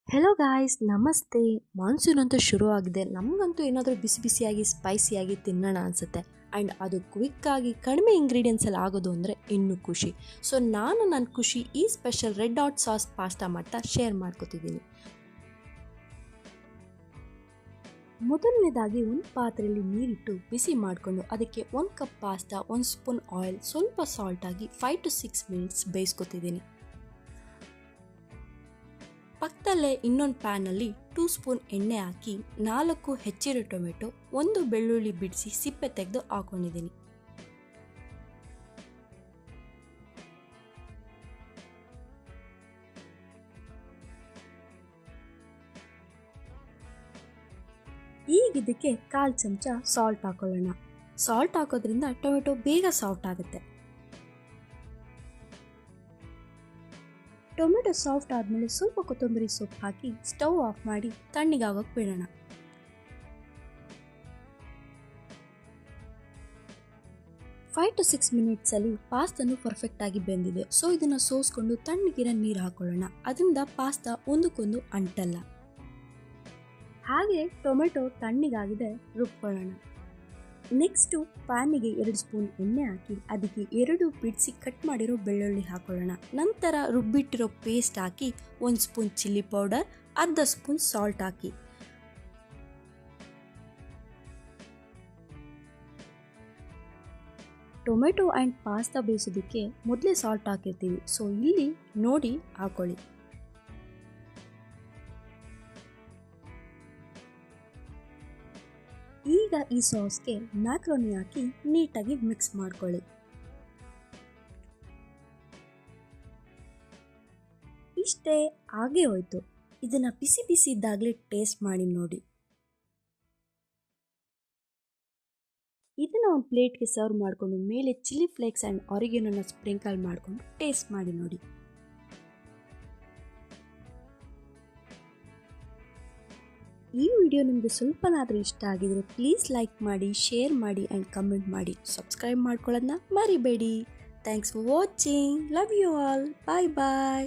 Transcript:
Hello guys, ನಮಸ್ತೆ. Monsoon ಅಂತೂ ಶುರು ಆಗಿದೆ. ನಮಗಂತೂ ಏನಾದರೂ ಬಿಸಿ ಬಿಸಿಯಾಗಿ ಸ್ಪೈಸಿಯಾಗಿ ತಿನ್ನೋಣ ಅನಿಸುತ್ತೆ. ಆ್ಯಂಡ್ ಅದು ಕ್ವಿಕ್ಕಾಗಿ ಕಡಿಮೆ ಇಂಗ್ರೀಡಿಯೆಂಟ್ಸಲ್ಲಿ ಆಗೋದು ಅಂದರೆ ಇನ್ನೂ ಖುಷಿ. ಸೊ ನಾನು ನನ್ನ ಖುಷಿ ಈ special red hot sauce pasta ಮಾಡ್ತಾ ಶೇರ್ ಮಾಡ್ಕೊತಿದ್ದೀನಿ. ಮೊದಲನೇದಾಗಿ ಒಂದು ಪಾತ್ರೆಯಲ್ಲಿ ನೀರಿಟ್ಟು ಬಿಸಿ ಮಾಡಿಕೊಂಡು ಅದಕ್ಕೆ 1 ಕಪ್ ಪಾಸ್ತಾ, 1 ಸ್ಪೂನ್ ಆಯಿಲ್, ಸ್ವಲ್ಪ ಸಾಲ್ಟ್ ಆಗಿ 5 to 6 ಮಿನಿಟ್ಸ್ ಬೇಯಿಸ್ಕೊತಿದ್ದೀನಿ. ಪಕ್ಕದಲ್ಲೇ ಇನ್ನೊಂದು ಪ್ಯಾನಲ್ಲಿ 2 ಸ್ಪೂನ್ ಎಣ್ಣೆ ಹಾಕಿ 4 ಹೆಚ್ಚಿರೋ ಟೊಮೆಟೊ, 1 ಬೆಳ್ಳುಳ್ಳಿ ಬಿಡಿಸಿ ಸಿಪ್ಪೆ ತೆಗೆದು ಹಾಕೊಂಡಿದ್ದೀನಿ. ಈಗ ಇದಕ್ಕೆ 1/4 ಚಮಚ ಸಾಲ್ಟ್ ಹಾಕೊಳ್ಳೋಣ. ಸಾಲ್ಟ್ ಹಾಕೋದ್ರಿಂದ ಟೊಮೆಟೊ ಬೇಗ ಸಾಫ್ಟ್ ಆಗುತ್ತೆ. ಟೊಮೆಟೊ ಸಾಫ್ಟ್ ಆದಮೇಲೆ ಸ್ವಲ್ಪ ಕೊತ್ತಂಬರಿ ಸೊಪ್ಪು ಹಾಕಿ ಸ್ಟವ್ ಆಫ್ ಮಾಡಿ ತಣ್ಣಗಾಗೋಕೆ ಬಿಡೋಣ. ಫೈವ್ ಟು 6 ಮಿನಿಟ್ಸಲ್ಲಿ ಪಾಸ್ತಾನು ಪರ್ಫೆಕ್ಟಾಗಿ ಬೆಂದಿದೆ. ಸೊ ಇದನ್ನು ಸೋಸ್ಕೊಂಡು ತಣ್ಣಗಿರೋ ನೀರು ಹಾಕೊಳ್ಳೋಣ. ಅದರಿಂದ ಪಾಸ್ತಾ ಒಂದಕ್ಕೊಂದು ಅಂಟಲ್ಲ. ಹಾಗೆ ಟೊಮೆಟೊ ತಣ್ಣಗಾಗಿದೆ, ರುಬ್ಕೊಳ್ಳೋಣ. ನೆಕ್ಸ್ಟು ಪ್ಯಾನಿಗೆ 2 ಸ್ಪೂನ್ ಎಣ್ಣೆ ಹಾಕಿ ಅದಕ್ಕೆ 2 ಬಿಡಿಸಿ ಕಟ್ ಮಾಡಿರೋ ಬೆಳ್ಳುಳ್ಳಿ ಹಾಕೊಳ್ಳೋಣ. ನಂತರ ರುಬ್ಬಿಟ್ಟಿರೋ ಪೇಸ್ಟ್ ಹಾಕಿ 1 ಸ್ಪೂನ್ ಚಿಲ್ಲಿ ಪೌಡರ್, ಅರ್ಧ ಸ್ಪೂನ್ ಸಾಲ್ಟ್ ಹಾಕಿ ಟೊಮೆಟೊ ಆ್ಯಂಡ್ ಪಾಸ್ತಾ ಬೇಯಿಸೋದಕ್ಕೆ ಮೊದಲೇ ಸಾಲ್ಟ್ ಹಾಕಿರ್ತೀವಿ. ಸೊ ಇಲ್ಲಿ ನೋಡಿ ಹಾಕೊಳ್ಳಿ. ಈಗ ಈ ಸಾಸ್ಗೆ ಮ್ಯಾಕ್ರೋನಿ ಹಾಕಿ ನೀಟಾಗಿ ಮಿಕ್ಸ್ ಮಾಡ್ಕೊಳ್ಳಿ. ಇಷ್ಟೇ, ಆಗೇ ಹೋಯ್ತು. ಇದನ್ನು ಬಿಸಿ ಬಿಸಿ ಇದ್ದಾಗಲೇ ಟೇಸ್ಟ್ ಮಾಡಿ ನೋಡಿ. ಇದನ್ನು ಒಂದು ಪ್ಲೇಟ್ಗೆ ಸರ್ವ್ ಮಾಡಿಕೊಂಡು ಮೇಲೆ ಚಿಲ್ಲಿ ಫ್ಲೇಕ್ಸ್ ಆ್ಯಂಡ್ ಆರಿಗೆನೋನ ಸ್ಪ್ರಿಂಕಲ್ ಮಾಡಿಕೊಂಡು ಟೇಸ್ಟ್ ಮಾಡಿ ನೋಡಿ. ಈ ವಿಡಿಯೋ ನಿಮಗೆ ಸ್ವಲ್ಪನಾದರೂ ಇಷ್ಟ ಆಗಿದರೆ ಪ್ಲೀಸ್ ಲೈಕ್ ಮಾಡಿ, ಶೇರ್ ಮಾಡಿ ಆ್ಯಂಡ್ ಕಮೆಂಟ್ ಮಾಡಿ. ಸಬ್ಸ್ಕ್ರೈಬ್ ಮಾಡ್ಕೊಳ್ಳೋದನ್ನ ಮರಿಬೇಡಿ. Thanks for watching. Love you all. Bye bye.